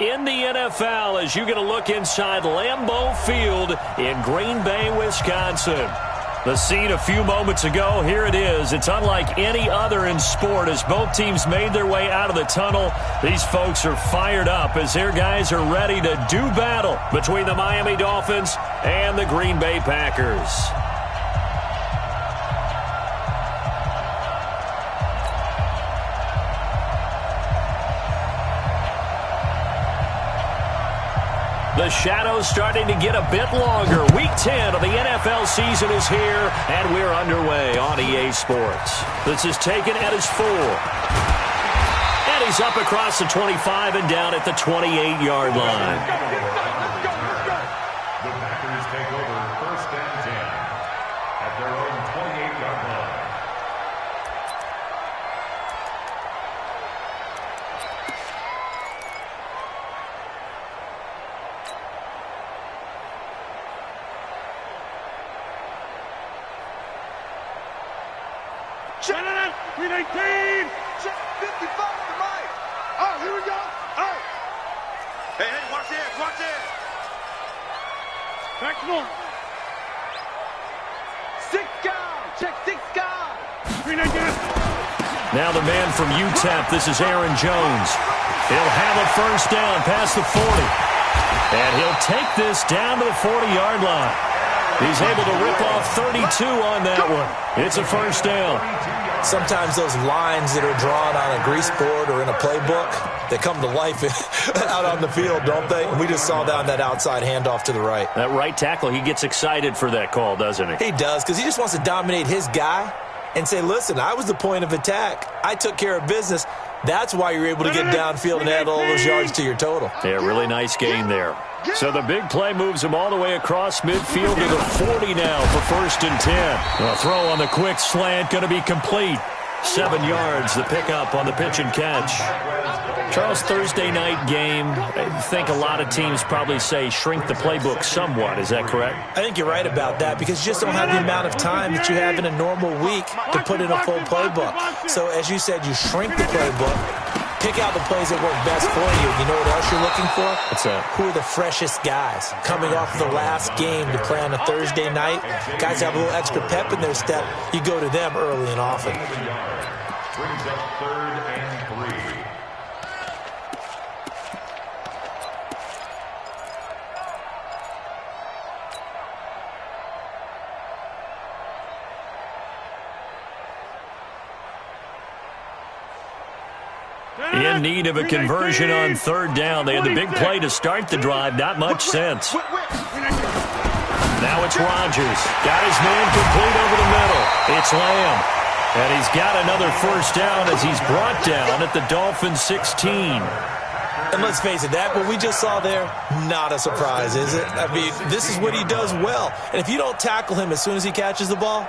in the NFL as you get a look inside Lambeau Field in Green Bay, Wisconsin. The scene a few moments ago, here it is. It's unlike any other in sport as both teams made their way out of the tunnel. These folks are fired up as their guys are ready to do battle between the Miami Dolphins and the Green Bay Packers. The shadow's starting to get a bit longer. Week 10 of the NFL season is here, and we're underway on EA Sports. This is taken at his 4. And he's up across the 25 and down at the 28-yard line. The Packers take over first and 10 at their own 28-yard line. Check it out! 319! Check 55 to Mike! Oh, here we go! Oh! Hey, watch this! Watch this! Back to normal. 6 guard! Check 6 guard! 319! Now the man from UTEP, this is Aaron Jones. He'll have a first down past the 40. And he'll take this down to the 40-yard line. He's able to rip off 32 on that one. It's a first down. Sometimes those lines that are drawn on a grease board or in a playbook, they come to life out on the field, don't they? And we just saw down that outside handoff to the right. That right tackle, he gets excited for that call, doesn't he? He does, because he just wants to dominate his guy and say, listen, I was the point of attack. I took care of business. That's why you're able to get downfield and add all those yards to your total. Yeah, really nice game there. So the big play moves him all the way across midfield to the 40 now for first and 10. A throw on the quick slant going to be complete. 7 yards, the pickup on the pitch and catch. Charles, Thursday night game, I think a lot of teams probably say shrink the playbook somewhat. Is that correct? I think you're right about that because you just don't have the amount of time that you have in a normal week to put in a full playbook. So as you said, you shrink the playbook. Pick out the plays that work best for you. You know what else you're looking for? What's that? Who are the freshest guys coming off the last game to play on a Thursday night? Guys have a little extra pep in their step. You go to them early and often. Brings up 3rd and 3. In need of a conversion on 3rd down. They had the big play to start the drive. Not much sense. Now it's Rodgers. Got his man complete over the middle. It's Lamb. And he's got another first down as he's brought down at the Dolphins 16. And let's face it, that what we just saw there, not a surprise, is it? I mean, this is what he does well. And if you don't tackle him as soon as he catches the ball,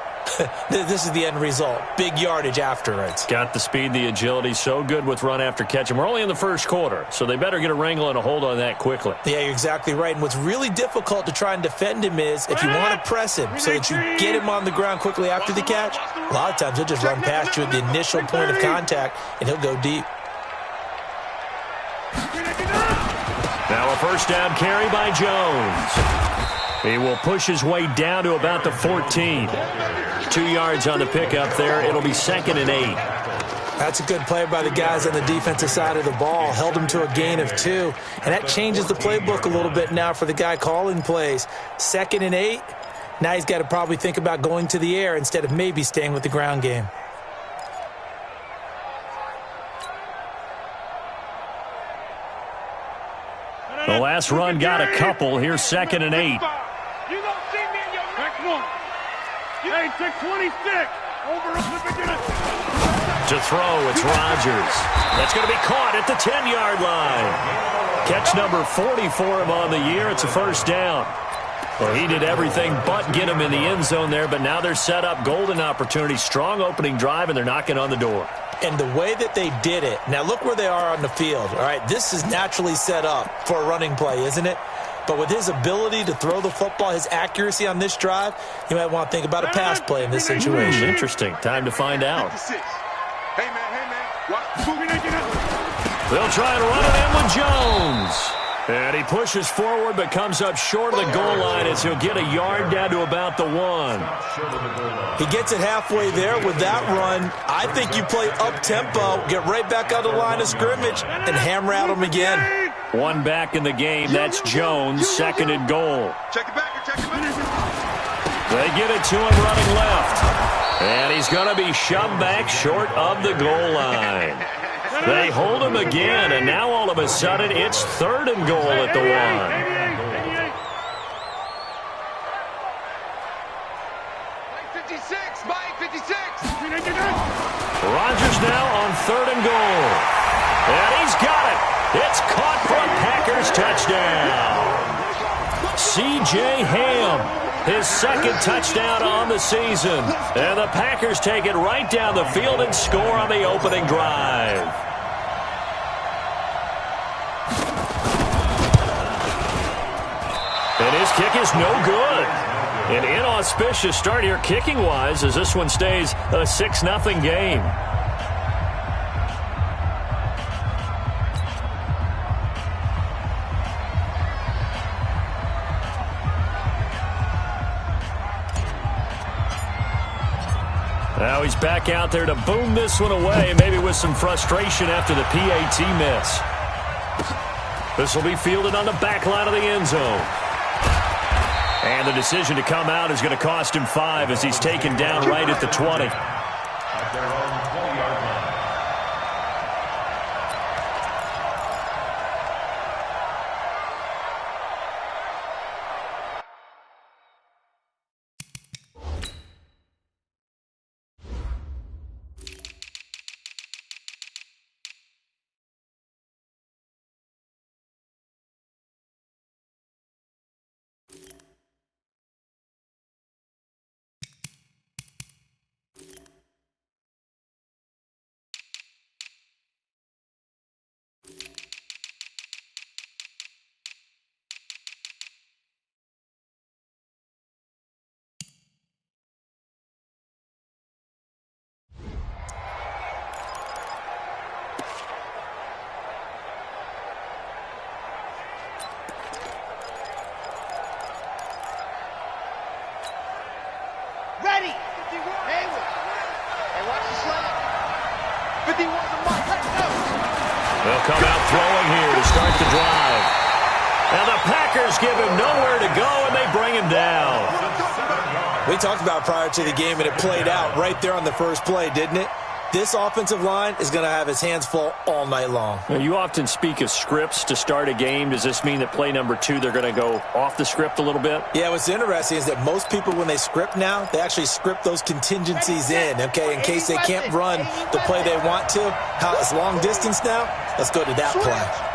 this is the end result. Big yardage afterwards. Got the speed, the agility, so good with run after catch. And we're only in the first quarter, so they better get a wrangle and a hold on that quickly. Yeah, you're exactly right. And what's really difficult to try and defend him is if you want to press him so that you get him on the ground quickly after the catch, a lot of times he'll just run past you at the initial point of contact, and he'll go deep. Now a first down carry by Jones. He will push his way down to about the 14. 2 yards on the pickup there. It'll be 2nd and 8. That's a good play by the guys on the defensive side of the ball. Held him to a gain of 2. And that changes the playbook a little bit now for the guy calling plays. 2nd and 8. Now he's got to probably think about going to the air instead of maybe staying with the ground game. The last run got a couple. Here's 2nd and 8. You don't see me in your back one. Hey, 626. Over To throw, it's Rodgers. That's going to be caught at the 10-yard line. Catch number 40 for him on the year. It's a first down. Well, he did everything but get him in the end zone there, but now they're set up. Golden opportunity, strong opening drive, and they're knocking on the door. And the way that they did it, now look where they are on the field. All right, this is naturally set up for a running play, isn't it? But with his ability to throw the football, his accuracy on this drive, you might want to think about a pass play in this situation. Interesting. Time to find out. They'll try and run it in with Jones. And he pushes forward but comes up short of the goal line as he'll get a yard down to about the 1. He gets it halfway there with that run. I think you play up-tempo, get right back on the line of scrimmage, and hammer at him again. One back in the game. That's Jones, second and goal. Check it back. Check it back. They get it to him running left. And he's going to be shoved back short of the goal line. They hold him again, and now all of a sudden it's third and goal at the 1. Rodgers now on third and goal. And he's got it. It's caught for a Packers touchdown. C.J. Ham, his second touchdown on the season. And the Packers take it right down the field and score on the opening drive. And his kick is no good. An inauspicious start here kicking-wise as this one stays a 6-0 game. Now he's back out there to boom this one away, maybe with some frustration after the PAT miss. This will be fielded on the back line of the end zone. And the decision to come out is going to cost him 5 as he's taken down right at the 20. At their own 20-yard line. Ready. 51. Hey, watch the slant. 51 to Mike. Let's go. They'll come out throwing here to start the drive. And the Packers give him nowhere to go, and they bring him down. We talked about prior to the game, and it played out right there on the first play, didn't it? This offensive line is going to have his hands full all night long. Now, you often speak of scripts to start a game. Does this mean that play number 2, they're going to go off the script a little bit? Yeah, what's interesting is that most people, when they script now, they actually script those contingencies in, okay, in case they can't run the play they want to. How it's long distance now? Let's go to that play.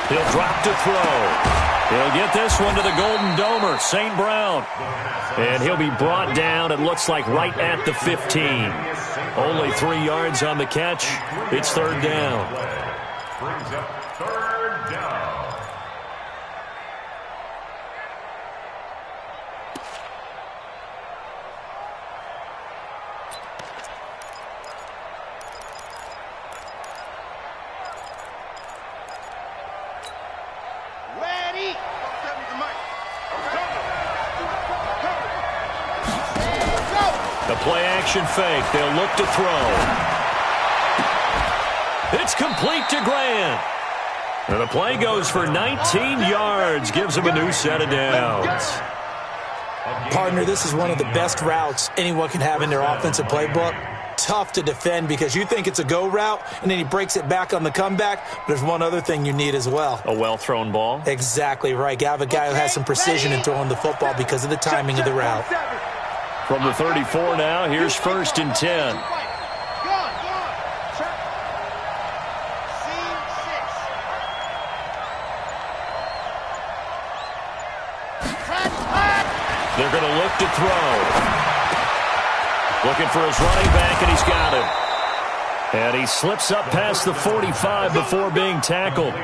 He'll drop to throw. He'll get this one to the Golden Domer, St. Brown. And he'll be brought down, it looks like, right at the 15. Only 3 yards on the catch. It's third down. Brings up third down. The play-action fake. They'll look to throw. It's complete to Grant. And the play goes for 19 yards. Gives him a new set of downs. Partner, this is one of the best routes anyone can have in their offensive playbook. Tough to defend because you think it's a go route, and then he breaks it back on the comeback. There's one other thing you need as well. A well-thrown ball? Exactly right. You have a guy who has some precision in throwing the football because of the timing of the route. From the 34 now, here's first and 10. They're going to look to throw. Looking for his running back, and he's got him. And he slips up past the 45 before being tackled.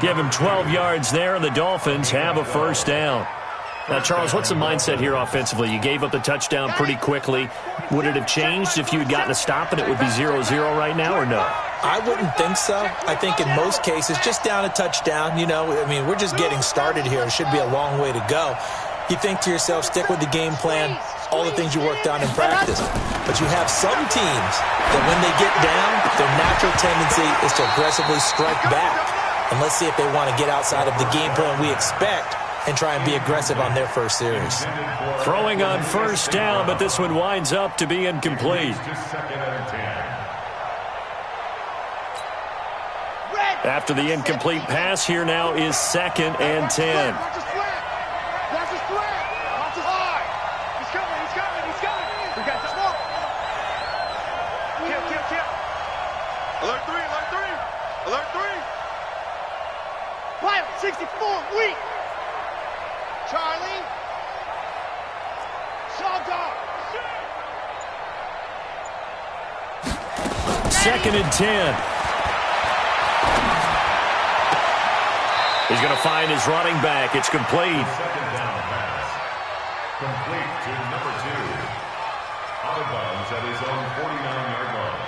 Give him 12 yards there, and the Dolphins have a first down. Now, Charles, what's the mindset here offensively? You gave up the touchdown pretty quickly. Would it have changed if you had gotten a stop and it would be 0-0 right now, or no? I wouldn't think so. I think in most cases, just down a touchdown, we're just getting started here. It should be a long way to go. You think to yourself, stick with the game plan, all the things you worked on in practice. But you have some teams that when they get down, their natural tendency is to aggressively strike back. And let's see if they want to get outside of the game plan we expect and try and be aggressive on their first series. Throwing on first down, but this one winds up to be incomplete. After the incomplete pass, here now is 2nd and 10. Alert 3, alert 3, alert 3. Pilot 64, weak. Charlie. Sawdog. 2nd and 10. He's going to find his running back. It's complete. Second down pass. Complete to number 2. Out of bounds at his own 49-yard line.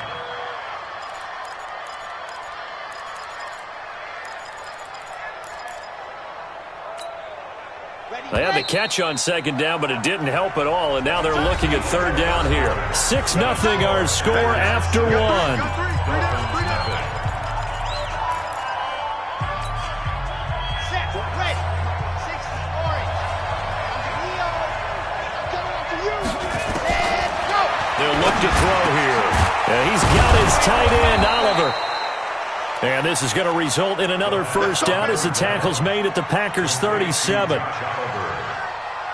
They had the catch on 2nd down, but it didn't help at all, and now they're looking at 3rd down here. 6-0 our score after 1. They'll look to throw here. And he's got his tight end, Oliver. And this is going to result in another first down as the tackle's made at the Packers' 37.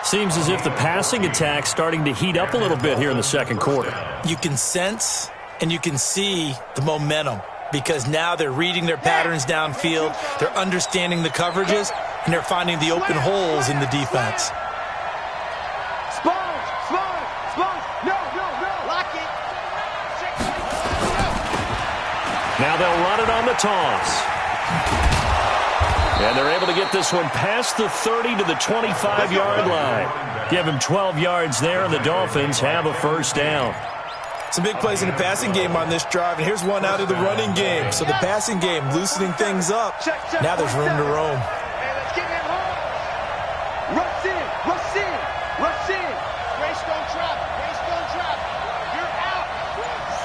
Seems as if the passing attack's starting to heat up a little bit here in the second quarter. You can sense and you can see the momentum because now they're reading their patterns downfield, they're understanding the coverages, and they're finding the open holes in the defense. Now they'll run it on the toss. And they're able to get this one past the 30 to the 25-yard line. Give him 12 yards there, and the Dolphins have a first down. Some big plays in the passing game on this drive, and here's one out of the running game. So the passing game loosening things up. Now there's room to roam. Rush in, rush in, rush in. Race don't travel, race don't travel. You're out.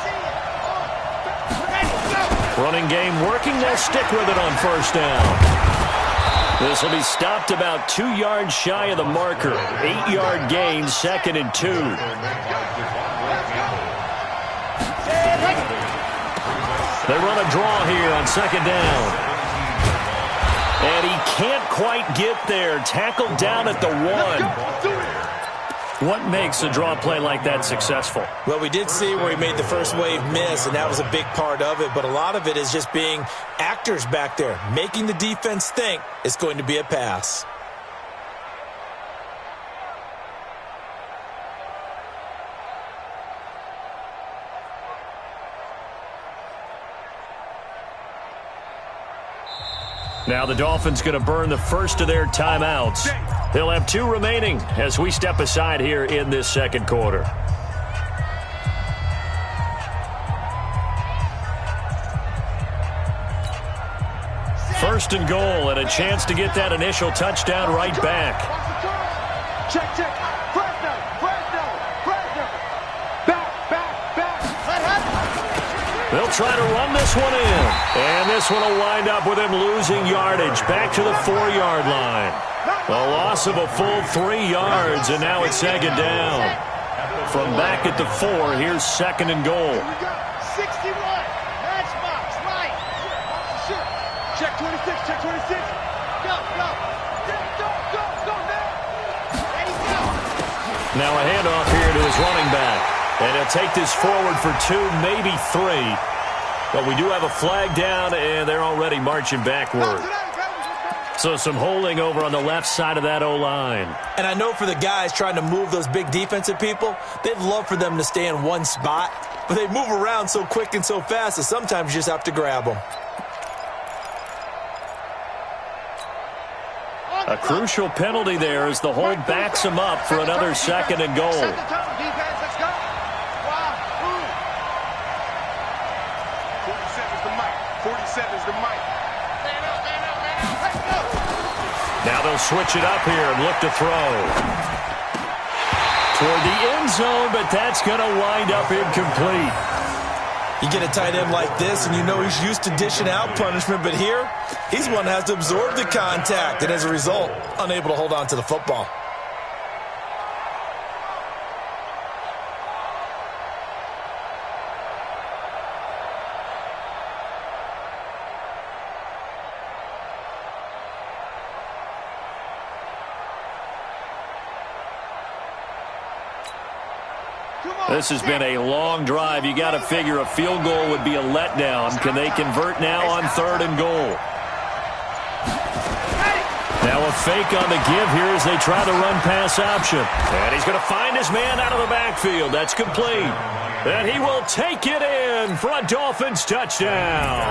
See it. Ready, go. Running game working. They'll stick with it on first down. This will be stopped about 2 yards shy of the marker. 8-yard gain, 2nd and 2. They run a draw here on 2nd down. And he can't quite get there. Tackled down at the 1. What makes a draw play like that successful? Well, we did see where he made the first wave miss, and that was a big part of it. But a lot of it is just being actors back there, making the defense think it's going to be a pass. Now the Dolphins going to burn the first of their timeouts. They'll have 2 remaining as we step aside here in this second quarter. First and goal, and a chance to get that initial touchdown right back. Check, check. Fresno, Fresno, Fresno. Back. They'll try to run this one in. And this one will wind up with him losing yardage back to the 4-yard line. A loss of a full 3 yards, and now it's 2nd down. From back at the 4, here's 2nd and goal. 61. Matchbox, right. Shoot. Check 26, check 26. Go. Go now. Ready, go. Now a handoff here to his running back. And he'll take this forward for 2, maybe 3. But we do have a flag down, and they're already marching backward. So some holding over on the left side of that O-line. And I know for the guys trying to move those big defensive people, they'd love for them to stay in one spot. but they move around so quick and so fast that sometimes you just have to grab them. A crucial penalty there as the hold backs him up for another second and goal. Set the tone, defense. Let's go. Wow. 47's the mic. 47's the mic. Man up, man up, man up. Let's go. Now they'll switch it up here and look to throw. Toward the end zone, but that's going to wind up incomplete. You get a tight end like this, and you know he's used to dishing out punishment, but here, he's one that has to absorb the contact, and as a result, unable to hold on to the football. This has been a long drive. You got to figure a field goal would be a letdown. Can they convert now on 3rd and goal? Now a fake on the give here as they try the run-pass option. And he's going to find his man out of the backfield. That's complete. And he will take it in for a Dolphins touchdown.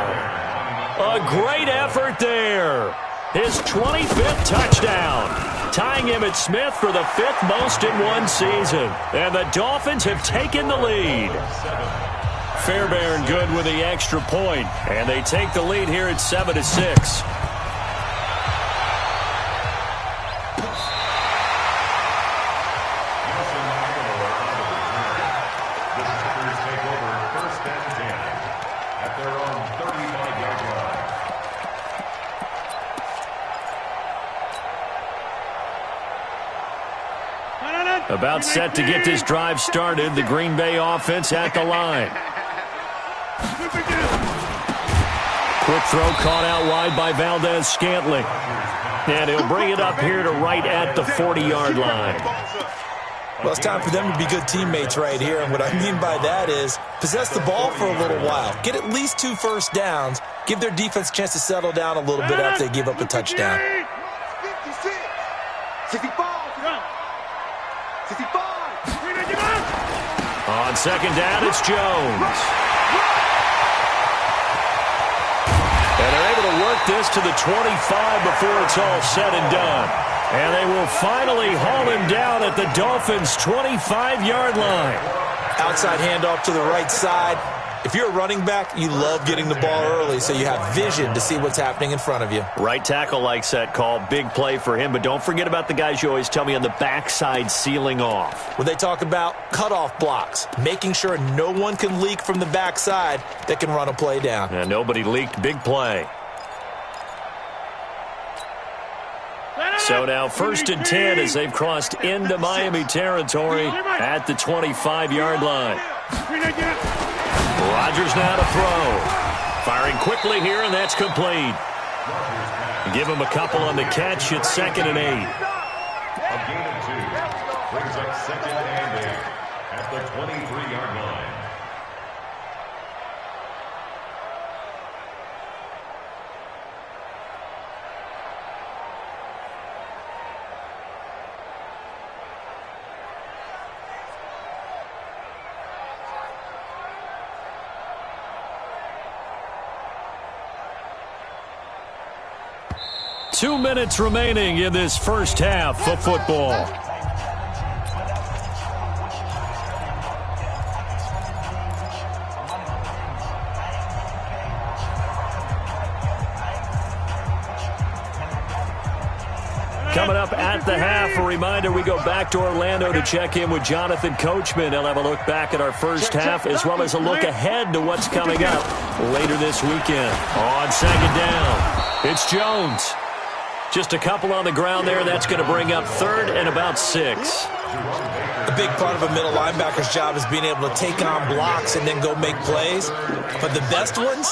A great effort there. His 25th touchdown, tying Emmitt Smith for the 5th most in one season. And the Dolphins have taken the lead. Fairbairn good with the extra point, and they take the lead here at 7-6. About set to get this drive started. The Green Bay offense at the line. Quick throw caught out wide by Valdez-Scantling. And he'll bring it up here to right at the 40-yard line. Well, it's time for them to be good teammates right here. And what I mean by that is possess the ball for a little while. Get at least 2 first downs. Give their defense a chance to settle down a little bit after they give up a touchdown. 56. 65. 65. On second down, it's Jones. And they're able to work this to the 25 before it's all said and done. And they will finally haul him down at the Dolphins' 25-yard line. Outside handoff to the right side. If you're a running back, you love getting the ball early so you have vision to see what's happening in front of you. Right tackle likes that call. Big play for him. But don't forget about the guys you always tell me on the backside sealing off. When they talk about cutoff blocks, making sure no one can leak from the backside that can run a play down. And nobody leaked. Big play. So now 1st and 10 as they've crossed into Miami territory at the 25-yard line. Rodgers now to throw. Firing quickly here, and that's complete. Give him a couple on the catch at 2nd and 8. A gain of 2 brings up 2nd and 8 at the 23-yard line. Two minutes remaining in this first half of football. Coming up at the half, a reminder, we go back to Orlando to check in with Jonathan Coachman. He'll have a look back at our first half as well as a look ahead to what's coming up later this weekend. On 2nd down, it's Jones. Just a couple on the ground there. That's going to bring up 3rd and about 6. A big part of a middle linebacker's job is being able to take on blocks and then go make plays. But the best ones,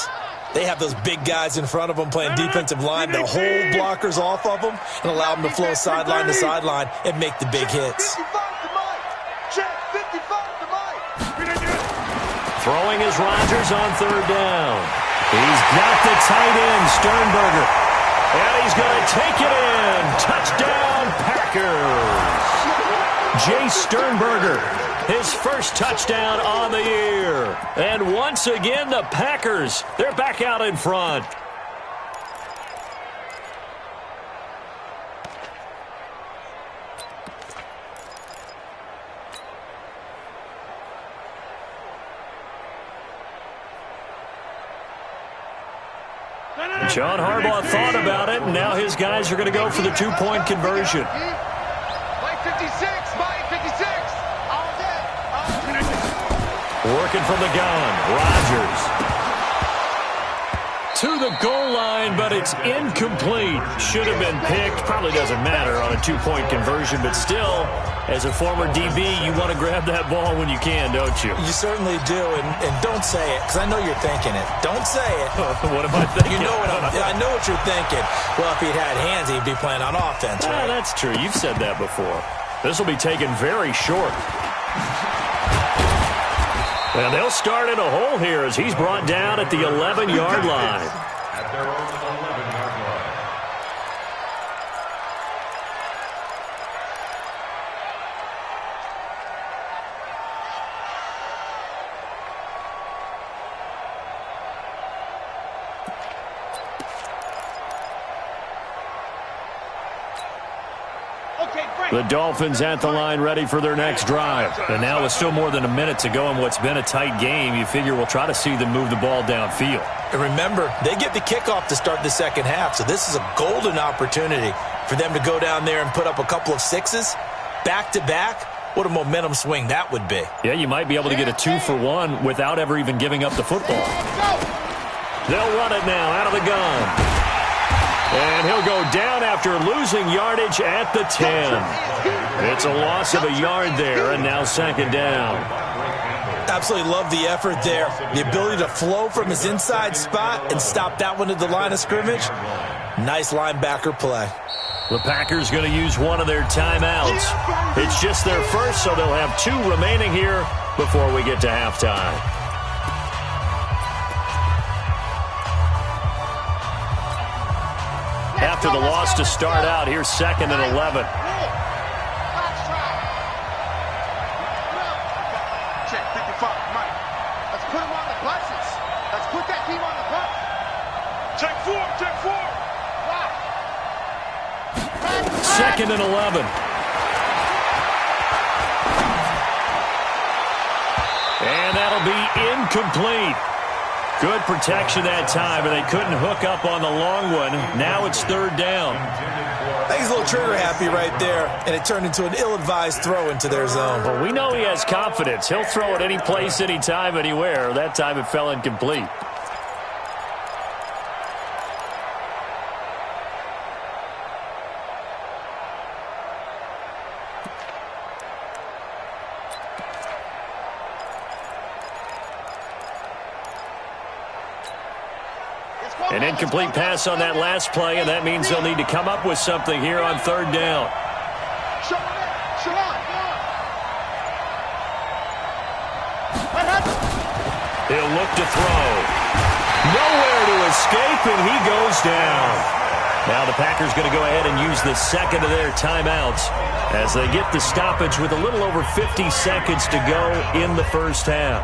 they have those big guys in front of them playing defensive line. They'll hold blockers off of them and allow them to flow sideline to sideline and make the big hits. Throwing is Rodgers on 3rd down. He's got the tight end, Sternberger. And he's going to take it in. Touchdown, Packers. Jay Sternberger. his first touchdown on the year. And once again, the Packers, they're back out in front. John Harbaugh thought about it, and now his guys are going to go for the two-point conversion. Mike 56, Mike 56. All day. Working from the gun, Rodgers. To the goal line, but it's incomplete. Should have been picked. Probably doesn't matter on a two-point conversion, but still, as a former DB, you want to grab that ball when you can, don't you? You certainly do, and don't say it, because I know you're thinking it. Don't say it. What am I thinking? You know I know what you're thinking. Well, if he'd had hands, he'd be playing on offense, right? That's true. You've said that before. This will be taken very short. And they'll start in a hole here as he's brought down at the 11-yard line. At their own 11-yard line. The Dolphins at the line ready for their next drive. And now with still more than a minute to go in what's been a tight game, you figure we'll try to see them move the ball downfield. And remember, they get the kickoff to start the second half, so this is a golden opportunity for them to go down there and put up a couple of sixes back-to-back. What a momentum swing that would be. Yeah, you might be able to get a 2-for-1 without ever even giving up the football. They'll run it now out of the gun. And he'll go down after losing yardage at the 10. It's a loss of a yard there, and now second down. Absolutely love the effort there. The ability to flow from his inside spot and stop that one at the line of scrimmage. Nice linebacker play. The Packers going to use one of their timeouts. It's just their first, so they'll have 2 remaining here before we get to halftime. After the loss to start out, here's second and 11. Check 55, Mike. Let's put him on the buses. Let's put that team on the bus. Check 4, check 4. Second and 11. And that'll be incomplete. Good protection that time, and they couldn't hook up on the long one. Now it's third down. I think he's a little trigger happy right there, and it turned into an ill-advised throw into their zone. Well, we know he has confidence. He'll throw it any place, anytime, anywhere. That time it fell incomplete. An incomplete pass on that last play, and that means they'll need to come up with something here on third down. He'll look to throw. Nowhere to escape, and he goes down. Now the Packers going to go ahead and use the second of their timeouts as they get the stoppage with a little over 50 seconds to go in the first half.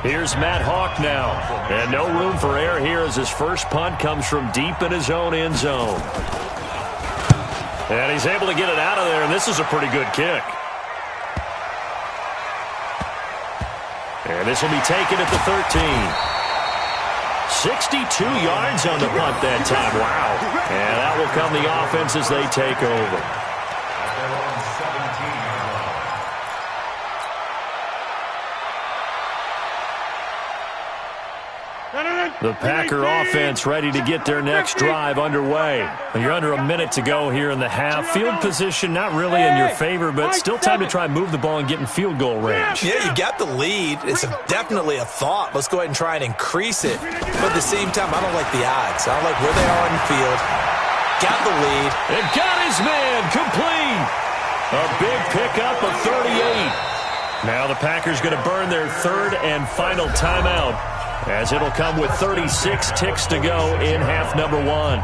Here's Matt Hawk now. And no room for error here as his first punt comes from deep in his own end zone. And he's able to get it out of there, and this is a pretty good kick. And this will be taken at the 13. 62 yards on the punt that time. Wow. And that will come the offense as they take over. The Packer offense ready to get their next drive underway. You're under a minute to go here in the half. Field position not really in your favor, but still time to try and move the ball and get in field goal range. Yeah, you got the lead. It's definitely a thought. Let's go ahead and try and increase it. But at the same time, I don't like the odds. I don't like where they are on the field. Got the lead. And got his man complete. A big pickup of 38. Now the Packers going to burn their third and final timeout, as it'll come with 36 ticks to go in half number one.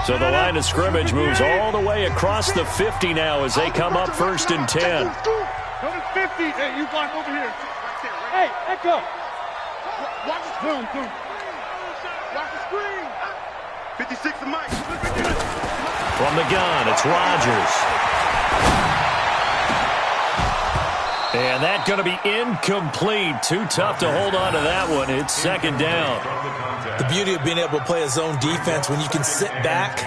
So the line of scrimmage moves all the way across the 50 now as they come up 1st and 10. Go to 50. Hey, you block over here. Hey, Echo. Watch the boom, boom. Watch the screen. 56 to Mike. From the gun, it's Rodgers. And that's going to be incomplete. Too tough to hold on to that one. It's 2nd down. The beauty of being able to play a zone defense when you can sit back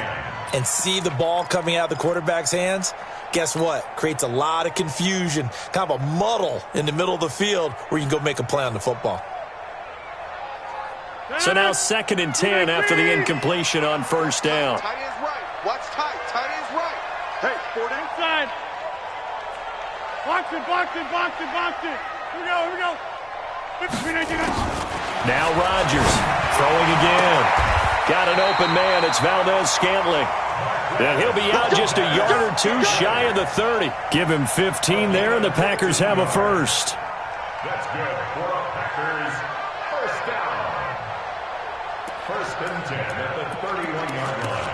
and see the ball coming out of the quarterback's hands, guess what? Creates a lot of confusion, kind of a muddle in the middle of the field where you can go make a play on the football. So now 2nd and 10 after the incompletion on 1st down. Tight end's right. Watch tight. Tight end's right. Hey, 4 inside. Box it, box it, box it, box it. Here we go, here we go. Now Rodgers throwing again. Got an open man. It's Valdez-Scantling. And he'll be out just a yard or two shy of the 30. Give him 15 there, and the Packers have a first. That's good for the Packers. First down. 1st and 10 at the 31-yard line.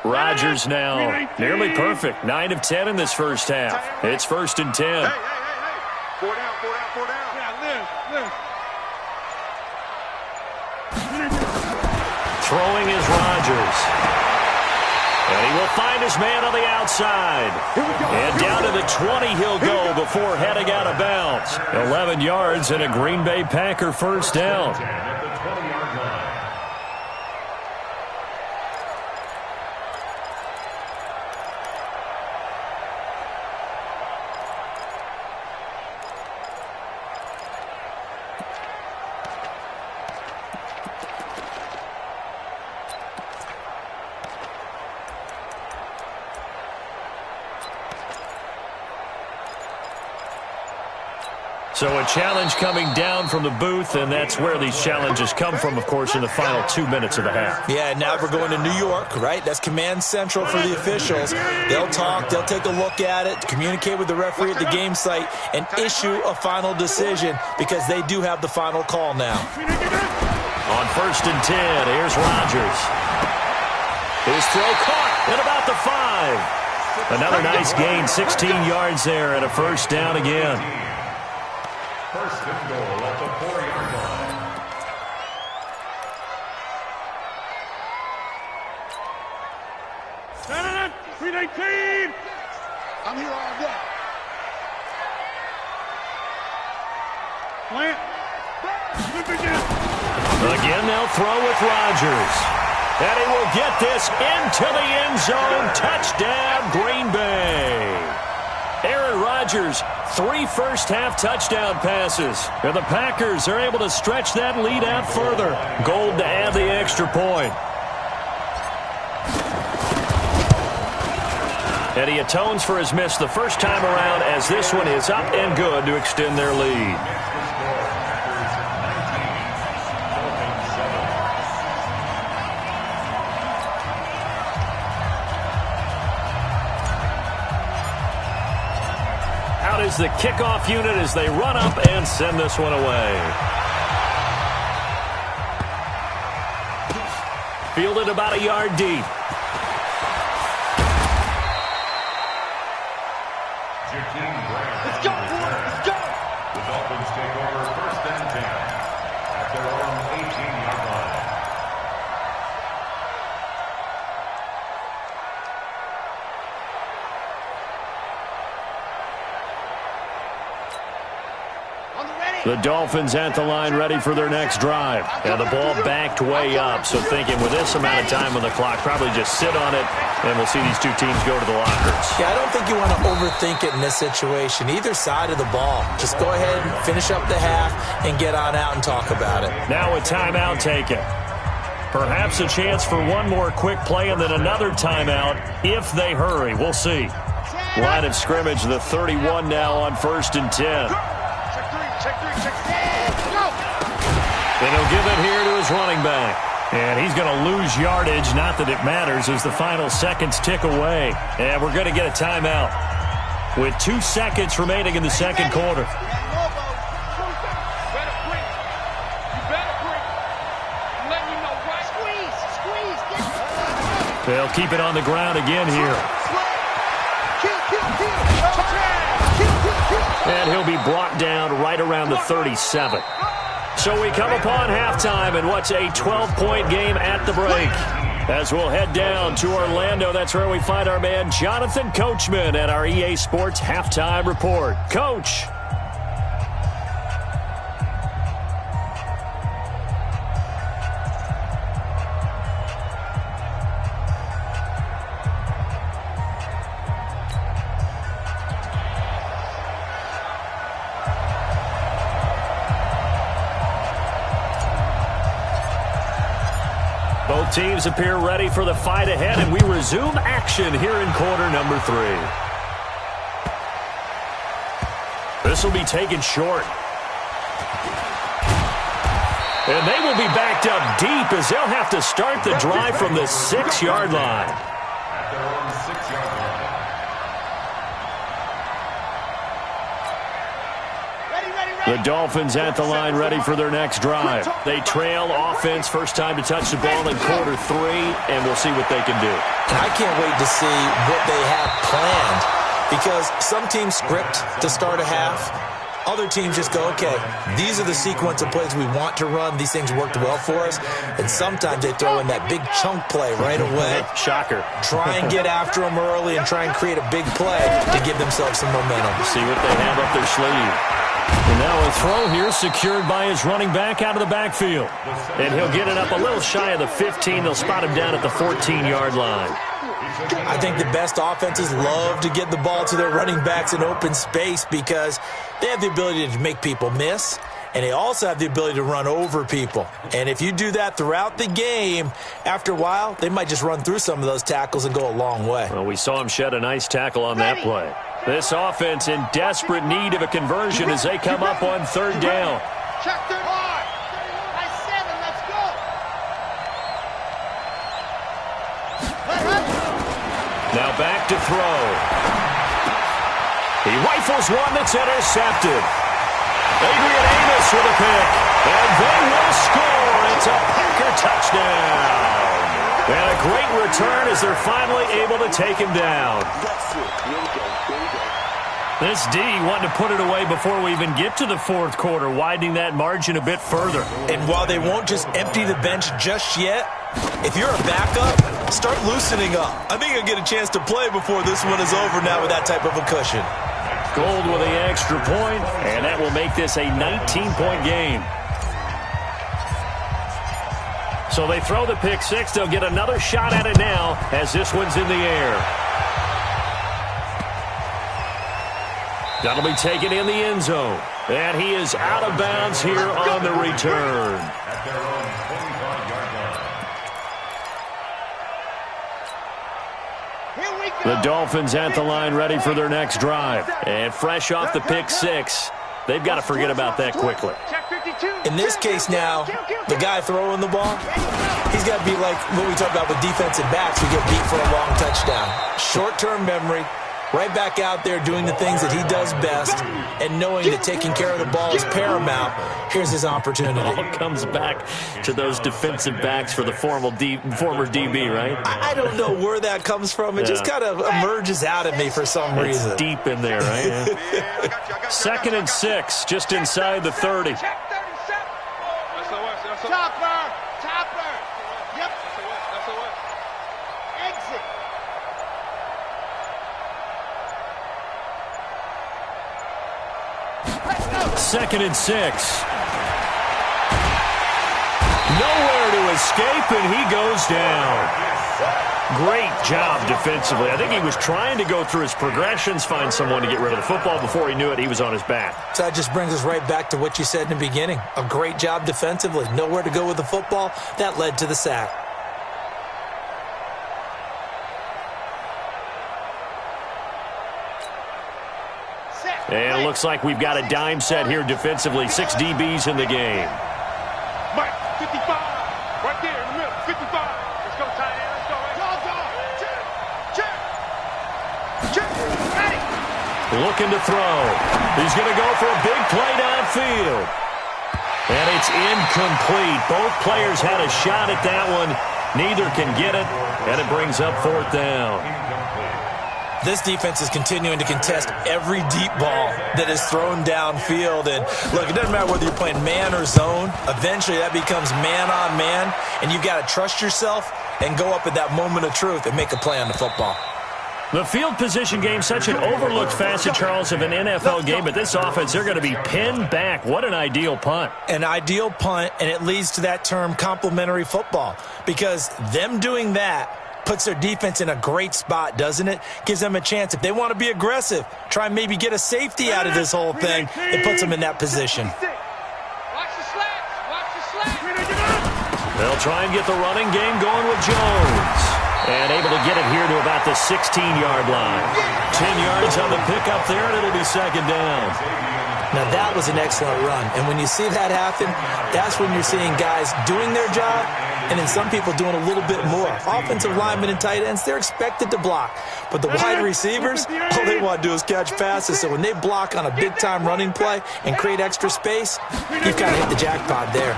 Rodgers now nearly perfect. 9 of 10 in this first half. It's 1st and 10. Hey. 4 down, 4 down, 4 down. Yeah, live. Throwing is Rodgers. And he will find his man on the outside. And down to the 20 he'll go before heading out of bounds. 11 yards and a Green Bay Packer first down. At the 20-yard line. So a challenge coming down from the booth, and that's where these challenges come from, of course, in the final 2 minutes of the half. Yeah, now we're going to New York, right? That's command central for the officials. They'll talk, they'll take a look at it, communicate with the referee at the game site, and issue a final decision because they do have the final call now. On 1st and 10, here's Rodgers. His throw caught at about the 5. Another nice gain, 16 yards there, and a first down again. 1st and goal at the 4-yard line. Stand 319. I'm here all day. Plant. Again, they'll throw with Rodgers. And he will get this into the end zone. Touchdown, Green Bay. Aaron Rodgers, 3 first-half touchdown passes. And the Packers are able to stretch that lead out further. Gold to add the extra point. And he atones for his miss the first time around as this one is up and good to extend their lead. Is the kickoff unit as they run up and send this one away. Fielded about a yard deep. Let's go, let's go. The Dolphins take over 1st and 10 at their own 18-yard line. The Dolphins at the line ready for their next drive. And the ball backed way up, so thinking with this amount of time on the clock, probably just sit on it, and we'll see these two teams go to the lockers. Yeah, I don't think you want to overthink it in this situation. Either side of the ball. Just go ahead and finish up the half and get on out and talk about it. Now a timeout taken. Perhaps a chance for one more quick play and then another timeout if they hurry. We'll see. Line of scrimmage, the 31 now on 1st and 10. And he'll give it here to his running back. And he's going to lose yardage. Not that it matters as the final seconds tick away. And we're going to get a timeout. with 2 seconds remaining in the second quarter. They'll keep it on the ground again here. And he'll be brought down right around the 37. So we come upon halftime in what's a 12-point game at the break. As we'll head down to Orlando, that's where we find our man Jonathan Coachman at our EA Sports Halftime Report. Coach. Both teams appear ready for the fight ahead, and we resume action here in quarter number 3. This will be taken short. And they will be backed up deep as they'll have to start the drive from the 6-yard line. At their own 6-yard line. The Dolphins at the line ready for their next drive. They trail offense, first time to touch the ball in quarter 3, and we'll see what they can do. And I can't wait to see what they have planned, because some teams script to start a half. Other teams just go, okay, these are the sequence of plays we want to run. These things worked well for us. And sometimes they throw in that big chunk play right away. Shocker. Try and get after them early and try and create a big play to give themselves some momentum. See what they have up their sleeve. And now a throw here secured by his running back out of the backfield. And he'll get it up a little shy of the 15. They'll spot him down at the 14-yard line. I think the best offenses love to get the ball to their running backs in open space because they have the ability to make people miss, and they also have the ability to run over people. And if you do that throughout the game, after a while, they might just run through some of those tackles and go a long way. Well, we saw him shed a nice tackle on that play. This offense in desperate need of a conversion as they come up on 3rd down. Check third hard. By 7, let's go. Now back to throw. He rifles one that's intercepted. Adrian Amos with a pick. And they will score. It's a Packer touchdown. And a great return as they're finally able to take him down. This D wanting to put it away before we even get to the 4th quarter, widening that margin a bit further. And while they won't just empty the bench just yet, if you're a backup, start loosening up. I think you'll get a chance to play before this one is over now with that type of a cushion. Gold with the extra point, and that will make this a 19-point game. So they throw the pick 6. They'll get another shot at it now as this one's in the air. That'll be taken in the end zone. And he is out of bounds here on the return. At their own 25-yard line. The Dolphins at the line ready for their next drive. And fresh off the pick 6, they've got to forget about that quickly. In this case now, the guy throwing the ball, he's got to be like what we talk about with defensive backs who get beat for a long touchdown. Short-term memory, right back out there doing the things that he does best, and knowing that taking care of the ball is paramount. Here's his opportunity. It all comes back to those defensive backs for the former DB, right? I don't know where that comes from. It just kind of emerges out of me for some reason. It's deep in there, right? Yeah. 2nd and 6, just inside the 30. Topper. Yep. Exit. Let's go. 2nd and 6. Nowhere to escape, and he goes down. Great job defensively. I think he was trying to go through his progressions, find someone to get rid of the football. Before he knew it, he was on his back. So that just brings us right back to what you said in the beginning. A great job defensively. Nowhere to go with the football. That led to the sack. And it looks like we've got a dime set here defensively. 6 DBs in the game. Mike, 55. Right there in the middle. 55. Let's go, tight end. Let's go. Check. Ready. looking to throw. He's going to go for a big play downfield. And it's incomplete. Both players had a shot at that one. Neither can get it, and it brings up fourth down. This defense is continuing to contest every deep ball that is thrown downfield. And, look, it doesn't matter whether you're playing man or zone. Eventually, that becomes man on man, and you've got to trust yourself and go up at that moment of truth and make a play on the football. The field position game, such an overlooked facet, Charles, of an NFL game, but this offense, they're going to be pinned back. What an ideal punt. An ideal punt, and it leads to that term complementary football, because them doing that puts their defense in a great spot, doesn't it? Gives them a chance. If they want to be aggressive, try and maybe get a safety out of this whole thing, it puts them in that position. Watch the slats. Watch the slats. They'll try and get the running game going with Jones. And able to get it here to about the 16-yard line. 10 yards on the pickup there, and it'll be second down. Now, that was an excellent run. And when you see that happen, that's when you're seeing guys doing their job and then some people doing a little bit more. Offensive linemen and tight ends, they're expected to block. But the wide receivers, all they want to do is catch passes. So when they block on a big-time running play and create extra space, you've kind of hit the jackpot there.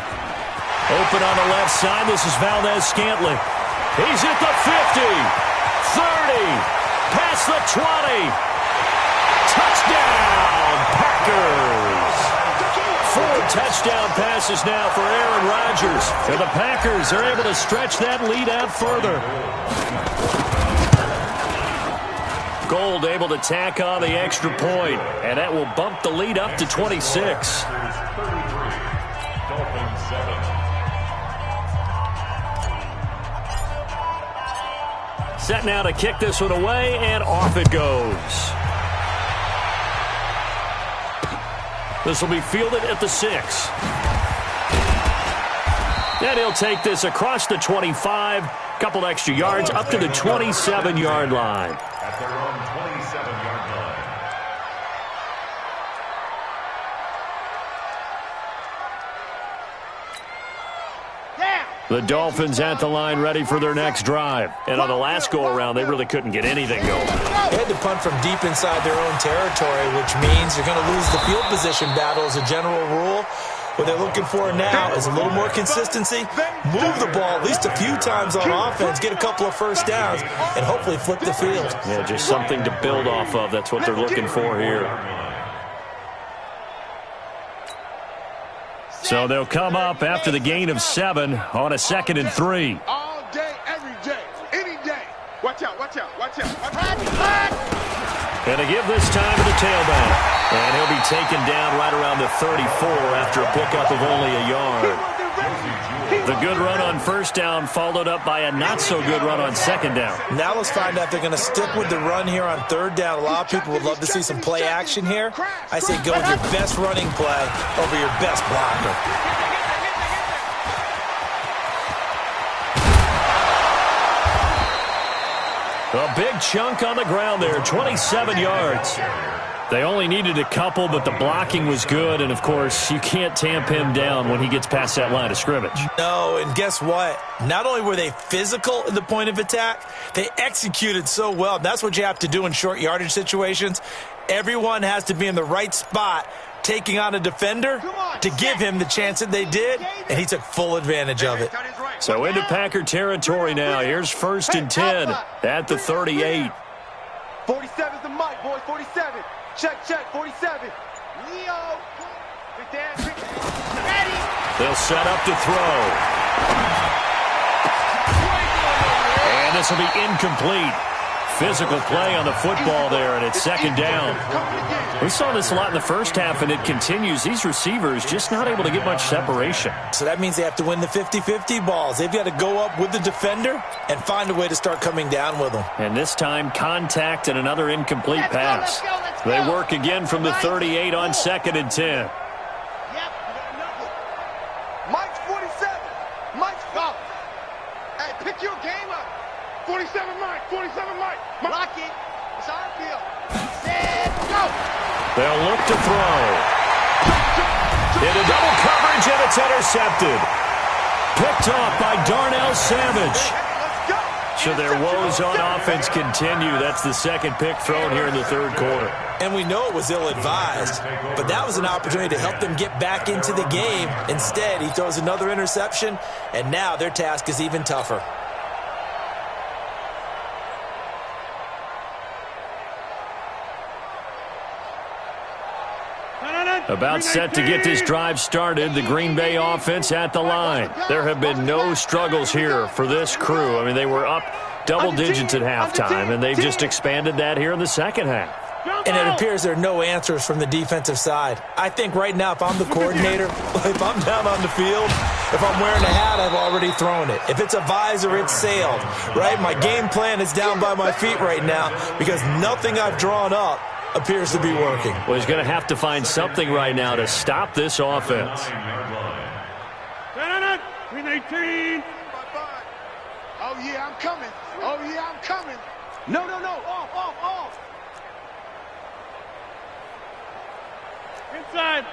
Open on the left side, this is Valdez-Scantling. He's at the 50, 30, past the 20. Touchdown, Packers. 4 touchdown passes now for Aaron Rodgers. And the Packers are able to stretch that lead out further. Gold able to tack on the extra point, and that will bump the lead up to 26. Dolphins 7. Set now to kick this one away, and off it goes. This will be fielded at the 6. And he'll take this across the 25, couple extra yards, up to the 27-yard line. At their own 27-yard line. The Dolphins at the line ready for their next drive. And on the last go-around, they really couldn't get anything going. They had to punt from deep inside their own territory, which means you're going to lose the field position battle as a general rule. What they're looking for now is a little more consistency, move the ball at least a few times on offense, get a couple of first downs, and hopefully flip the field. Yeah, just something to build off of. That's what they're looking for here. So they'll come up after the gain of 7 on a 2nd and 3. All day, every day, any day. Watch out, watch out, watch out. Watch. And to give this time to the tailback. And he'll be taken down right around the 34 after a pickup of only a yard. The good run on first down followed up by a not-so-good run on second down. Now let's find out if they're going to stick with the run here on third down. A lot of people would love to see some play action here. I say go with your best running play over your best blocker. A big chunk on the ground there, 27 yards. They only needed a couple, but the blocking was good. And, of course, you can't tamp him down when he gets past that line of scrimmage. No, and guess what? Not only were they physical in the point of attack, they executed so well. That's what you have to do in short yardage situations. Everyone has to be in the right spot, taking on a defender to give him the chance that they did, and he took full advantage of it. So into Packer territory now. Here's 1st and 10 at the 38. 47's the mic, boys, 47. Check, 47. Leo. Big Dan, ready. They'll set up to throw. And this will be incomplete. Physical play on the football there, and it's 2nd down. We saw this a lot in the first half, and it continues. These receivers just not able to get much separation. So that means they have to win the 50-50 balls. They've got to go up with the defender and find a way to start coming down with them. And this time, contact and another incomplete pass. They work again from the 38 on 2nd and 10. Mike's 47. Mike's go. Hey, pick your game up. 47 Mike, 47 Mike. Lock it. It's our field. Set, go. They'll look to throw. Into double coverage, and it's intercepted. Picked off by Darnell Savage. So their woes on offense continue. That's the second pick thrown here in the third quarter. And we know it was ill-advised, but that was an opportunity to help them get back into the game. Instead, he throws another interception, and now their task is even tougher. About set to get this drive started, the Green Bay offense at the line. There have been no struggles here for this crew. I mean, they were up double digits at halftime, and they've just expanded that here in the second half. And it appears there are no answers from the defensive side. I think right now, if I'm the coordinator, if I'm down on the field, if I'm wearing a hat, I've already thrown it. If it's a visor, it's sailed, right? My game plan is down by my feet right now because nothing I've drawn up appears to be working. Well, he's going to have to find something right now to stop this offense. 18. Oh, yeah, I'm coming. Oh, yeah, I'm coming. No. Off. Inside.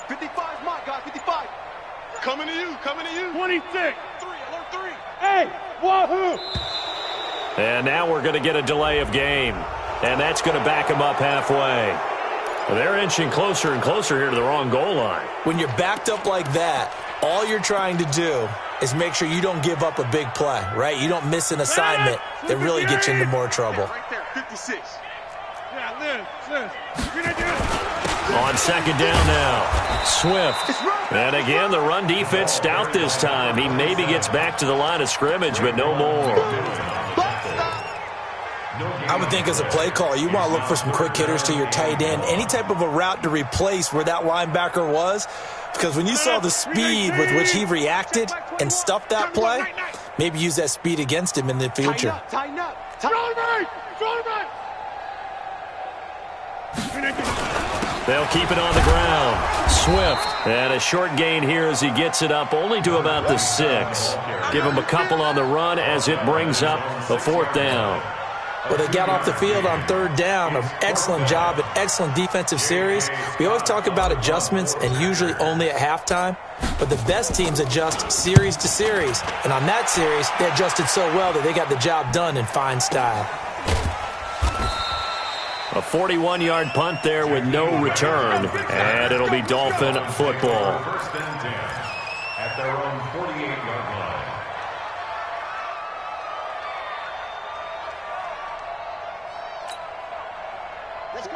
55, my God, 55. Coming to you. 26. 3, alert 3. Hey, wahoo. And now we're going to get a delay of game. And that's going to back them up halfway. They're inching closer and closer here to the wrong goal line. When you're backed up like that, all you're trying to do is make sure you don't give up a big play, right? You don't miss an assignment that really gets you into more trouble. Right there, 56. Yeah, Liz. On second down now, Swift. And again, the run defense stout this time. He maybe gets back to the line of scrimmage, but no more. I would think as a play call, you want to look for some quick hitters to your tight end, any type of a route to replace where that linebacker was, because when you saw the speed with which he reacted and stuffed that play, maybe use that speed against him in the future. Tighten up. They'll keep it on the ground. Swift. And a short gain here as he gets it up only to about the 6. Give him a couple on the run as it brings up the 4th down. Well, they got off the field on 3rd down. An excellent job, an excellent defensive series. We always talk about adjustments and usually only at halftime, but the best teams adjust series to series. And on that series, they adjusted so well that they got the job done in fine style. A 41-yard punt there with no return, and it'll be Dolphin football. First and 10 at their own 48-yard line.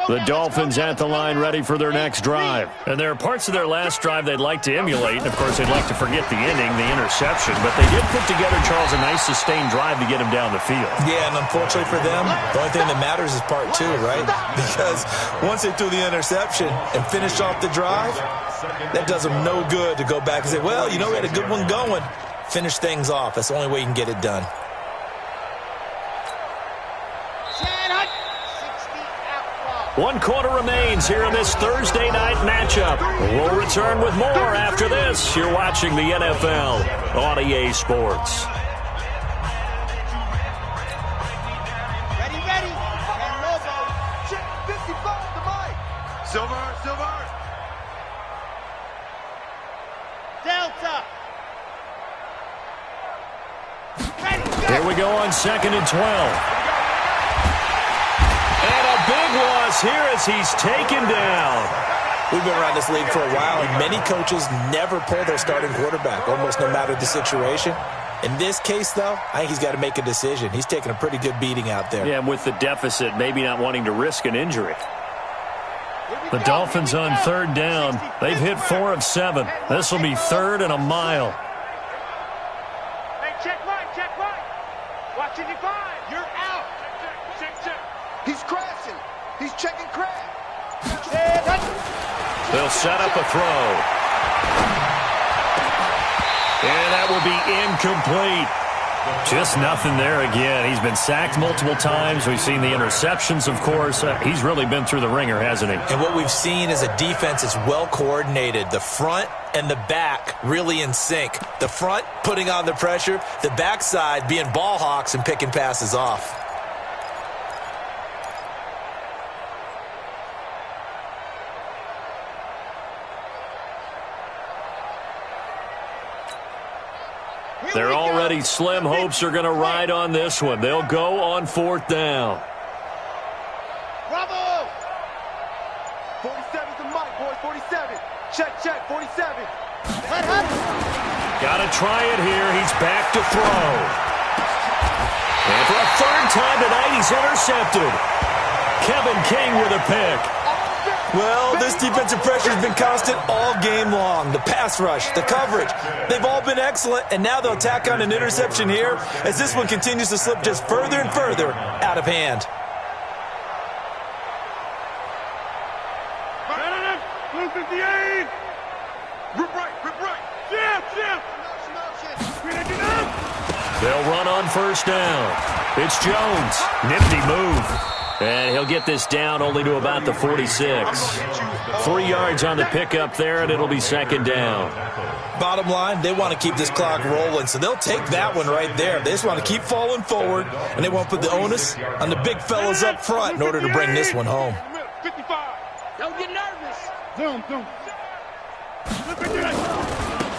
The Dolphins at the line ready for their next drive. And there are parts of their last drive they'd like to emulate. And, of course, they'd like to forget the inning, the interception. But they did put together, Charles, a nice sustained drive to get him down the field. Yeah, and unfortunately for them, the only thing that matters is part 2, right? Because once they threw the interception and finished off the drive, that does them no good to go back and say, well, you know, we had a good one going. Finish things off. That's the only way you can get it done. One quarter remains here in this Thursday night matchup. We'll return with more after this. You're watching the NFL on EA Sports. Ready. And Lobo. Check 55 to Mike. Silver. Delta. Ready. Here we go on 2nd and 12. And a big loss here as he's taken down. We've been around this league for a while, and many coaches never pull their starting quarterback, almost no matter the situation. In this case, though, I think he's got to make a decision. He's taking a pretty good beating out there. Yeah, and with the deficit, maybe not wanting to risk an injury. The Dolphins on 3rd down. They've hit 4 of 7. This will be 3rd and a mile. Hey, check Mike. Watch it, 5. You're out. Check. He's crashing. He's checking crash. They'll set up a throw. And that will be incomplete. Just nothing there again. He's been sacked multiple times. We've seen the interceptions, of course. He's really been through the ringer, hasn't he? And what we've seen is a defense that's well coordinated. The front and the back really in sync. The front putting on the pressure. The backside being ball hawks and picking passes off. Their already slim hopes are going to ride on this one. They'll go on 4th down. Bravo! 47's the mic, boys. 47. Check, 47. Got to try it here. He's back to throw. And for a 3rd time tonight, he's intercepted. Kevin King with a pick. Well, this defensive pressure has been constant all game long. The pass rush, the coverage, they've all been excellent, and now they'll tack on an interception here as this one continues to slip just further and further out of hand. Blue 58. Rip right. Jam. They'll run on 1st down. It's Jones. Nifty move. And he'll get this down only to about the 46. 3 yards on the pickup there, and it'll be 2nd down. Bottom line, they want to keep this clock rolling, so they'll take that one right there. They just want to keep falling forward, and they won't put the onus on the big fellas up front in order to bring this one home. 55. Don't get nervous. Zoom.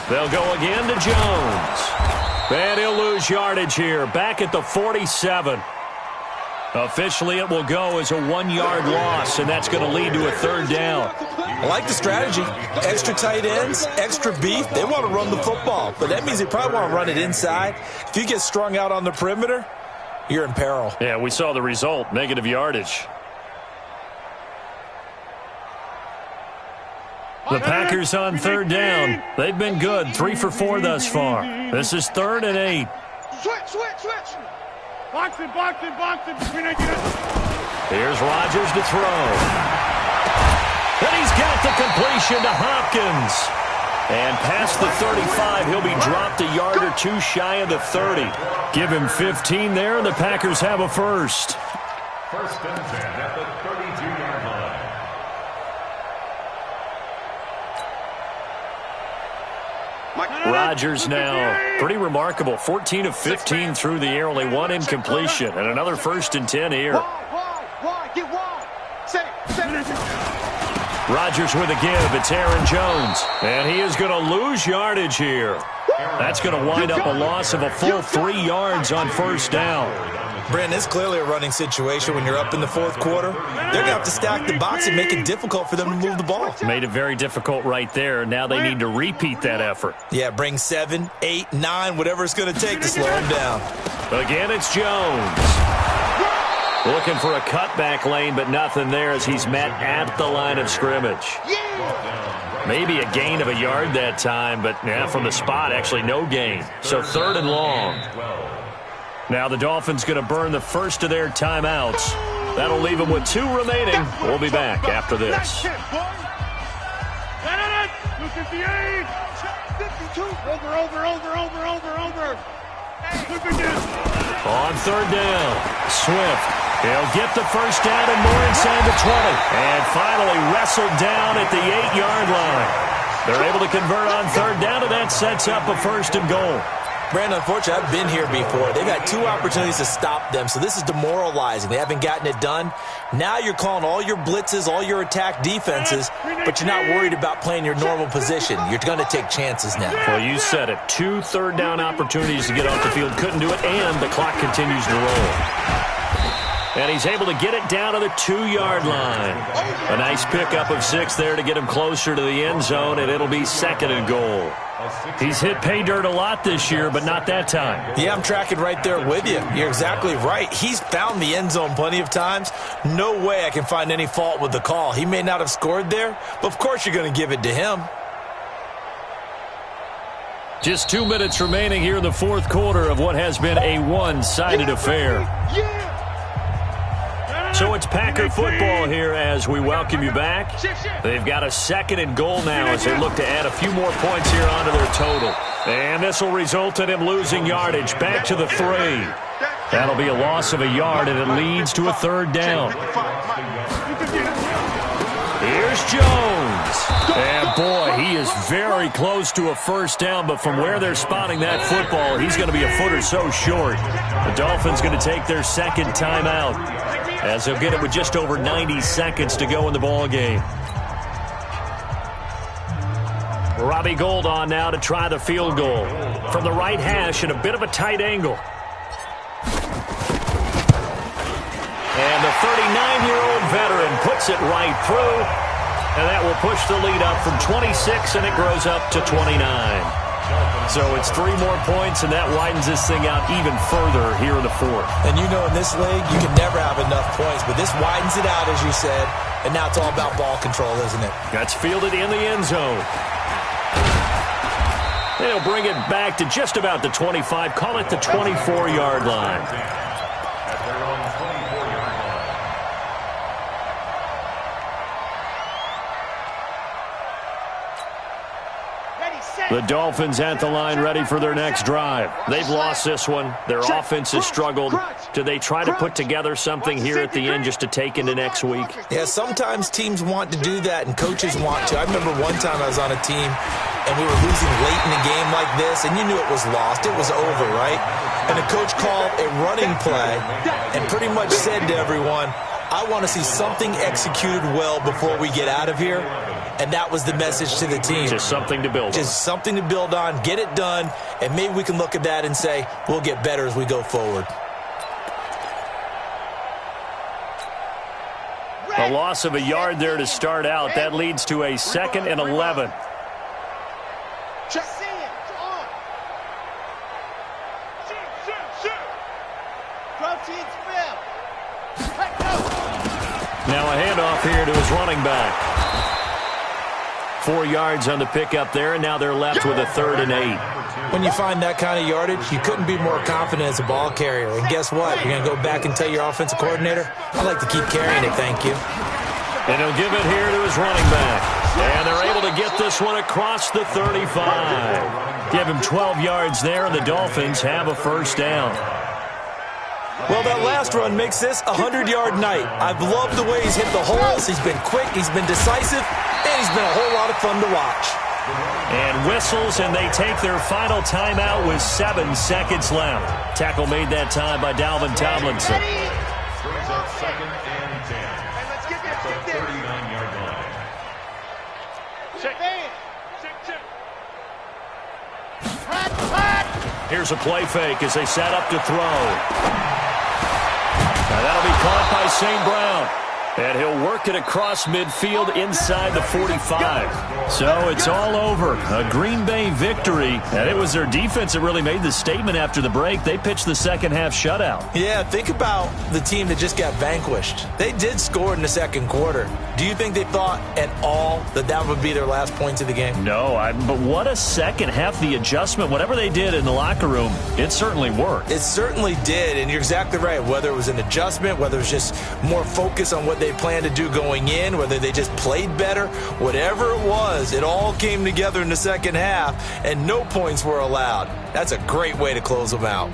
They'll go again to Jones. And he'll lose yardage here, back at the 47. Officially, it will go as a 1-yard loss, and that's going to lead to a 3rd down. I like the strategy. Extra tight ends, extra beef. They want to run the football, but that means they probably want to run it inside. If you get strung out on the perimeter, you're in peril. Yeah, we saw the result, negative yardage. The Packers on 3rd down. They've been good, 3 for 4 thus far. This is 3rd and 8. Switch. Boxing. Here's Rodgers to throw. And he's got the completion to Hopkins. And past the 35, he'll be dropped a yard or 2 shy of the 30. Give him 15 there, and the Packers have a first. 1st and 10 at the 32-yard line. Rodgers now, pretty remarkable, 14 of 15 through the air, only 1 incompletion, and another 1st and 10 here. Wide, get wide. Set it. Rodgers with a give, it's Aaron Jones, and he is going to lose yardage here. That's going to wind up a loss of a full 3 yards on 1st down. Brandon, it's clearly a running situation when you're up in the 4th quarter. They're going to have to stack the box and make it difficult for them to move the ball. Made it very difficult right there. Now they need to repeat that effort. Yeah, bring 7, 8, 9, whatever it's going to take to slow them down. Again, it's Jones. Looking for a cutback lane, but nothing there as he's met at the line of scrimmage. Maybe a gain of a yard that time, but from the spot, actually no gain. So 3rd and long. Now the Dolphins going to burn the first of their timeouts. That'll leave them with 2 remaining. We'll be back after this. On 3rd down, Swift. He'll get the first down and more inside the 20. And finally wrestled down at the 8-yard line. They're able to convert on 3rd down, and that sets up a 1st and goal. Brandon, unfortunately, I've been here before. They've had 2 opportunities to stop them, so this is demoralizing. They haven't gotten it done. Now you're calling all your blitzes, all your attack defenses, but you're not worried about playing your normal position. You're going to take chances now. Well, you said it. 2 3rd down opportunities to get off the field. Couldn't do it, and the clock continues to roll. And he's able to get it down to the 2-yard line. A nice pickup of 6 there to get him closer to the end zone, and it'll be 2nd and goal. He's hit pay dirt a lot this year, but not that time. Yeah, I'm tracking right there with you. You're exactly right. He's found the end zone plenty of times. No way I can find any fault with the call. He may not have scored there, but of course you're going to give it to him. Just 2 minutes remaining here in the 4th quarter of what has been a one-sided affair. So it's Packer football here as we welcome you back. They've got a 2nd and goal now as they look to add a few more points here onto their total. And this will result in him losing yardage back to the 3. That'll be a loss of a yard, and it leads to a 3rd down. Here's Jones. And boy, he is very close to a 1st down, but from where they're spotting that football, he's going to be a foot or so short. The Dolphins going to take their 2nd timeout, as they'll get it with just over 90 seconds to go in the ball game. Robbie Gould on now to try the field goal. From the right hash in a bit of a tight angle. And the 39-year-old veteran puts it right through. And that will push the lead up from 26, and it grows up to 29. So it's 3 more points, and that widens this thing out even further here in the fourth. And you know in this league, you can never have enough points, but this widens it out, as you said, and now it's all about ball control, isn't it? That's fielded in the end zone. They'll bring it back to just about the 25, call it the 24-yard line. At their own 24-yard line. The Dolphins at the line ready for their next drive. They've lost this one. Their offense has struggled. Do they try to put together something here at the end just to take into next week? Yeah, sometimes teams want to do that and coaches want to. I remember one time I was on a team and we were losing late in a game like this, and you knew it was lost. It was over, right? And the coach called a running play and pretty much said to everyone, I want to see something executed well before we get out of here. And that was the message to the team. Just something to build on. Just something to build on, get it done, and maybe we can look at that and say, we'll get better as we go forward. A loss of a yard there to start out. That leads to a 2nd and 11. Now a handoff here to his running back. 4 yards on the pickup there, and now they're left with a 3rd and 8. When you find that kind of yardage, you couldn't be more confident as a ball carrier. And guess what? You're going to go back and tell your offensive coordinator, I'd like to keep carrying it, thank you. And he'll give it here to his running back. And they're able to get this one across the 35. Give him 12 yards there, and the Dolphins have a first down. Well, that last run makes this a 100-yard night. I've loved the way he's hit the holes. He's been quick, he's been decisive, and he's been a whole lot of fun to watch. And whistles, and they take their final timeout with 7 seconds left. Tackle made that time by Dalvin Tomlinson. Brings up 2nd and 10. At the 39-yard line. Here's a play fake as they set up to throw. Now that'll be caught by St. Brown. And he'll work it across midfield inside the 45. So it's all over. A Green Bay victory. And it was their defense that really made the statement after the break. They pitched the second half shutout. Yeah, think about the team that just got vanquished. They did score in the second quarter. Do you think they thought at all that that would be their last points of the game? No, but what a second half. The adjustment, whatever they did in the locker room, it certainly worked. It certainly did, and you're exactly right. Whether it was an adjustment, whether it was just more focus on what they planned to do going in, whether they just played better, whatever it was, it all came together in the second half, and no points were allowed. That's a great way to close them out.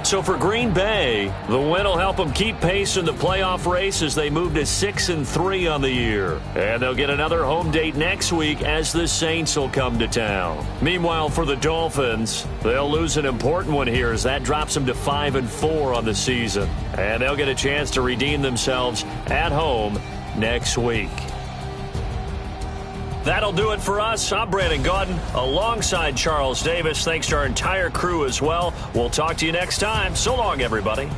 So for Green Bay, the win will help them keep pace in the playoff race as they move to 6-3 on the year. And they'll get another home date next week as the Saints will come to town. Meanwhile, for the Dolphins, they'll lose an important one here as that drops them to 5-4 on the season. And they'll get a chance to redeem themselves at home next week. That'll do it for us. I'm Brandon Gaudin alongside Charles Davis. Thanks to our entire crew as well. We'll talk to you next time. So long, everybody.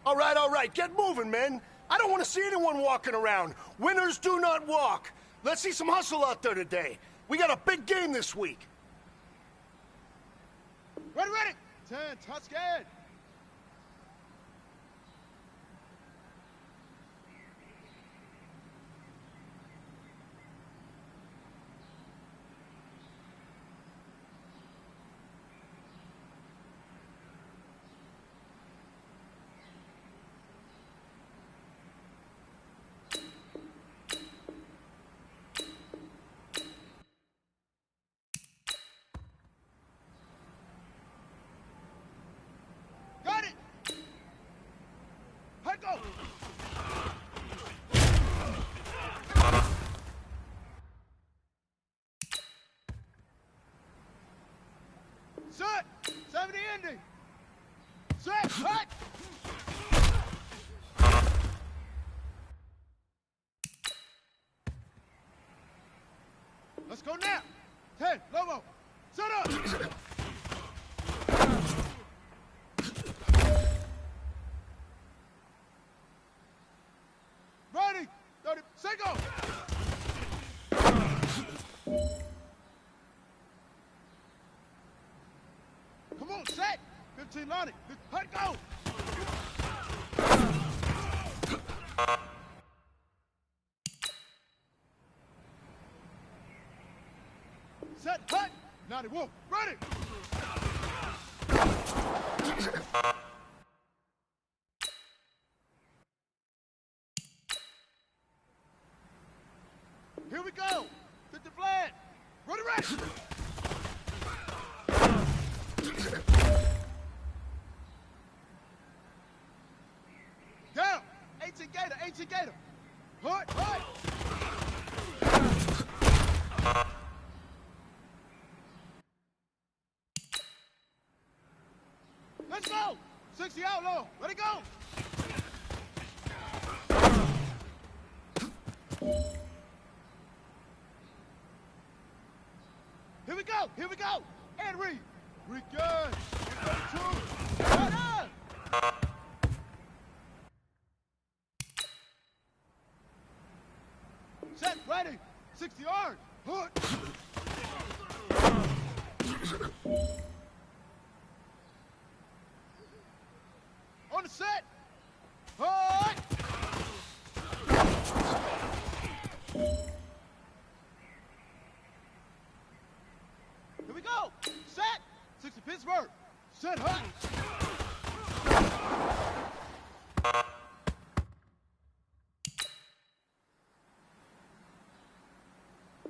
All right, get moving, man. I don't want to see anyone walking around. Winners do not walk. Let's see some hustle out there today. We got a big game this week. Ready, ready. 10, touch scared. Got it! Let go! Set! 70 ending! Set! Cut! Let's go now! 10, Lobo! Set up! Ready! 30, set go! Come on, set! 15, Lonnie! Let go! Set, hut! Naughty Wolf, ready! Here we go! Hit the flat! Ready, ready! Down! 18 Gator! Hut! Let's go! 60 outlaw! Let it go! Here we go! And read! Read good! Two! Right on! Set, ready! 60 yards! Hood! On the set! Hood! Here we go! Set! 60 Pittsburgh! Set, hut!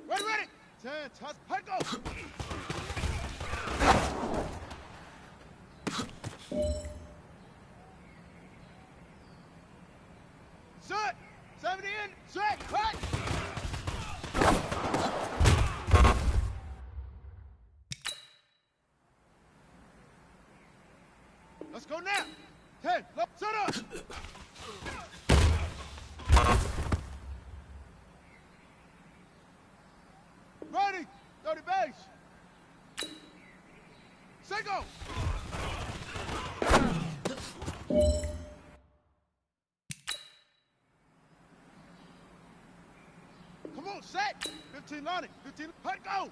Ready! 10, touch, hut, go! Set! 70 in, set, hut! Let's go now! 10, left, set up! Ready! 30 base! Set go! Come on, set! 15 Lonnie, 15, hut, go!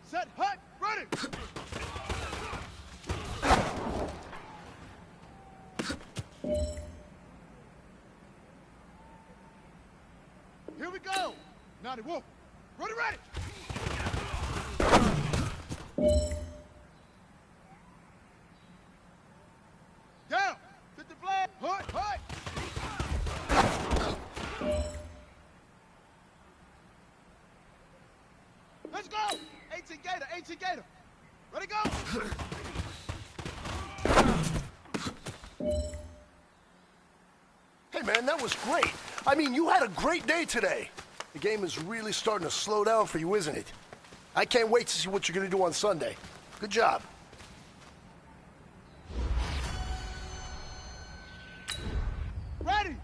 Set, hut, ready! Here we go! Naughty Wolf, ready! Down! 50 flag, hut! Let's go! 18 Gator! Ready, go! Hey, man, that was great. I mean, you had a great day today. The game is really starting to slow down for you, isn't it? I can't wait to see what you're going to do on Sunday. Good job. Ready!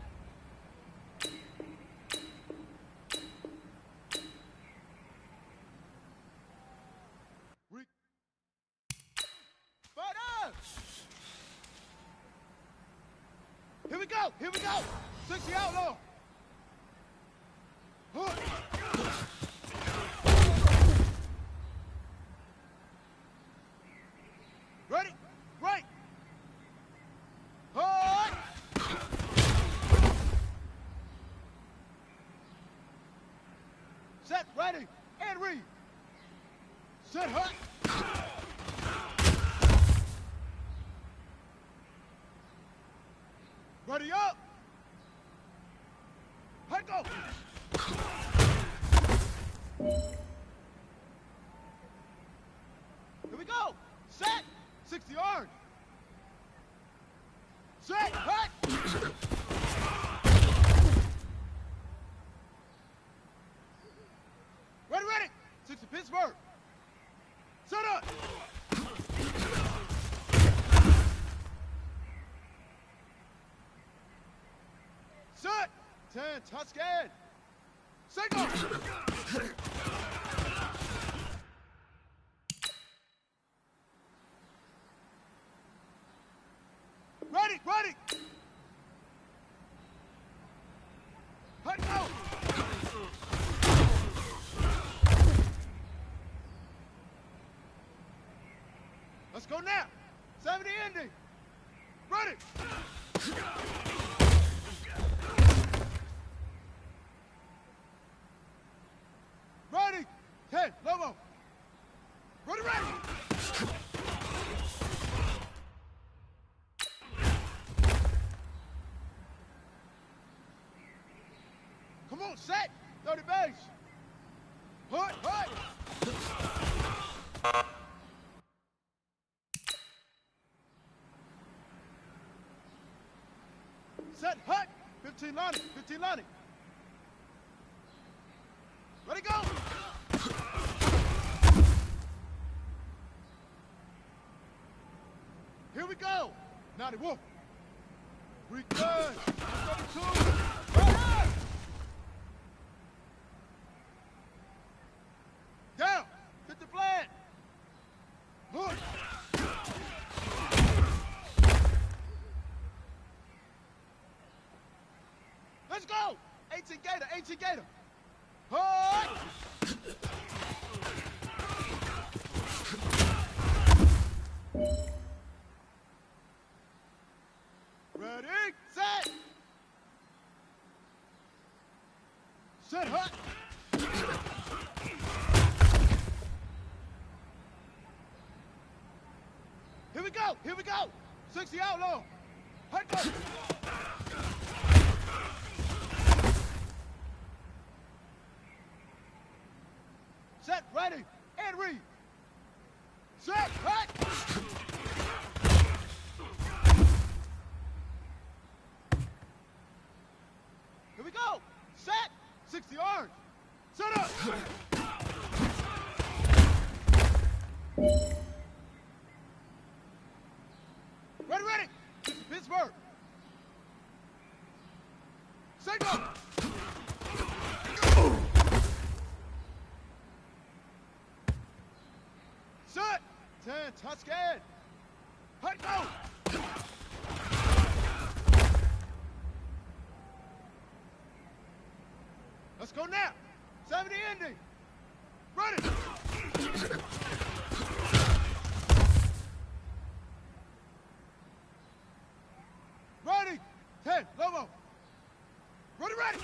Here we go. Here we go. 60 outlaw. Hook. Ready? Right. Hook. Set. Ready. And read. Set. Hook. Ready up. Hut go. Here we go. Set. 60 yards. Set. Hut. Ready, ready. 60 Pittsburgh. Set up. Set. 10 Tuscan. Signal. Ready, ready. Hut go. Let's go now. 70 ending. Ready. Ready. 10, Lobo. Ready, ready. Come on, set. 30 base. Hut, hut. Set, hut. 15 Lonnie, 15 Lonnie. Ready, go. Here we go. 90 Wolf. Return. 32. Right. Down. Get the flat. Push. Let's go. 18 Gator. 18 Gator. Hard. Ready, set. Set, hut. Here we go, here we go. 60 outlaw. Hut go. Set, ready, and read. Set, hut. Here we go. Set, 60 yards. Set up. Ready, ready. 60 Pittsburgh. Signal. Set. 10 Tuscan. Hut go. Let's go now. 70 ending. Ready. Ready. 10 Lobo. Ready, ready.